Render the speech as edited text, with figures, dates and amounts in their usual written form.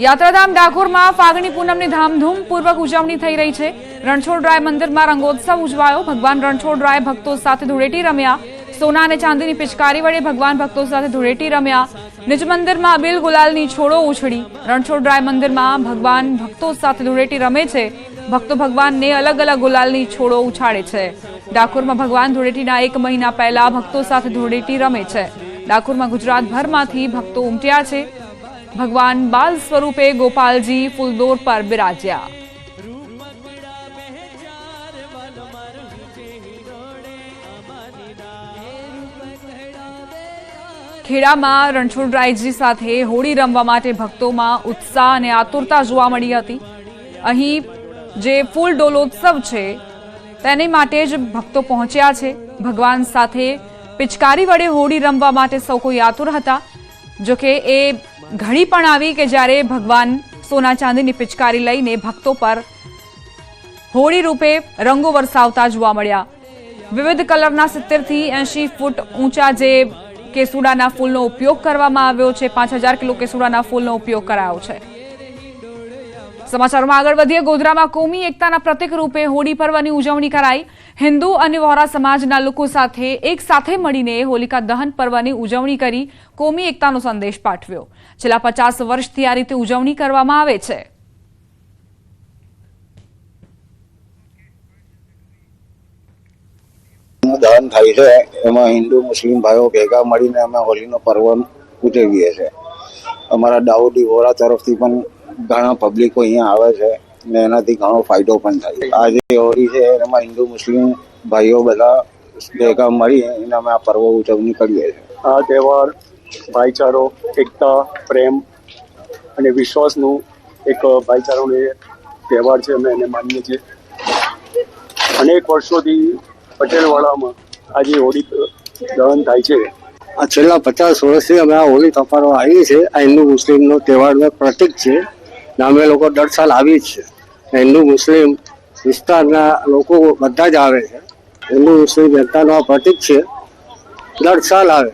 યાત્રાધામ ડાકોરમાં ફાગણી પૂનમની ધામધૂમપૂર્વક ઉજવણી થઈ રહી છે। રણછોડરાય મંદિરમાં રંગોત્સવ ઉજવાયો। ભગવાન રણછોડરાય ભક્તો સાથે ધૂળેટી રમ્યા। સોના અને ચાંદીની પિચકારી વડે ભગવાન ભક્તો સાથે ધૂળેટી રમ્યા। નિજ મંદિરમાં અબીલ ગુલાલની છોડો ઉછળી। રણછોડરાય મંદિરમાં ભગવાન ભક્તો સાથે ધૂળેટી રમે છે। ભક્તો ભગવાનને અલગ અલગ ગુલાલની છોડો ઉછાળે છે। ડાકોરમાં ભગવાન ધૂળેટીના 1 મહિના પહેલા ભક્તો સાથે ધૂળેટી રમે છે। ડાકોરમાં ગુજરાતભરમાંથી ભક્તો ઉમટ્યા છે। ભગવાન બાલ સ્વરૂપે ગોપાલજી ફૂલદોર પર બિરાજ્યા। ખેડામાં રણછોડરાયજી સાથે હોળી રમવા માટે ભક્તોમાં ઉત્સાહ અને આતુરતા જોવા મળી હતી। અહીં જે ફૂલ ડોલોત્સવ છે તેની માટે જ ભક્તો પહોંચ્યા છે। ભગવાન સાથે પિચકારી વડે હોળી રમવા માટે સૌ કોઈ આતુર હતા। જોકે એ ઘડી પણ આવી કે જ્યારે ભગવાન સોના ચાંદીની પિચકારી લઈને ભક્તો પર હોળી રૂપે રંગો વરસાવતા જોવા મળ્યા। વિવિધ કલરના 70 થી 80 ફૂટ ઊંચા જે કેસુડાના ફૂલનો ઉપયોગ કરવામાં આવ્યો છે। 5000 કિલો કેસુડાના ફૂલનો ઉપયોગ કરાયો છે। સમાચારોમાં આગળ વધીએ। ગોધરામાં કોમી એકતાના પ્રતીક રૂપે હોળી પર્વની ઉજવણી કરાઈ। હિન્દુ અને વહોરા સમાજના લોકો સાથે એક સાથે મળીને હોલિકા દહન પર્વની ઉજવણી કરી કોમી એકતાનો સંદેશ પાઠવ્યો। છેલ્લા 50 વર્ષથી આ રીતે ઉજવણી કરવામાં આવે છે। દહન થાય છે, એમાં હિન્દુ મુસ્લિમ ભાઈઓ ભેગા મળીને અમે હોળીનો પર્વ ઉજવીએ છીએ। અમારા દાઉદી વોરા તરફથી પણ ઘણા પબ્લિકો અહીંયા આવે છે ને એનાથી ઘણો ફાયદો પણ થાય છે। આ જે હોળી છે એમાં હિન્દુ મુસ્લિમ ભાઈઓ બધા ભેગા મળી અને અમે આ પર્વ ઉજવણી કરીએ છીએ। આ તહેવાર ભાઈચારો, એકતા, પ્રેમ અને વિશ્વાસનું એક ભાઈચારાનો તહેવાર છે। અમે એને માનીએ છીએ। અનેક વર્ષોથી પટેલવાડામાં આજે હોળી દહન થાય છે। આ છેલ્લા 50 વર્ષથી અમે આ હોળી તપારવા આવી છે। આ હિન્દુ મુસ્લિમનો તહેવારનું પ્રતીક છે ને અમે લોકો દર સાલ આવી જ છે। હિન્દુ મુસ્લિમ વિસ્તારના લોકો બધા જ આવે છે। હિન્દુ મુસ્લિમ એકતાનો આ પ્રતીક છે, દર સાલ આવે।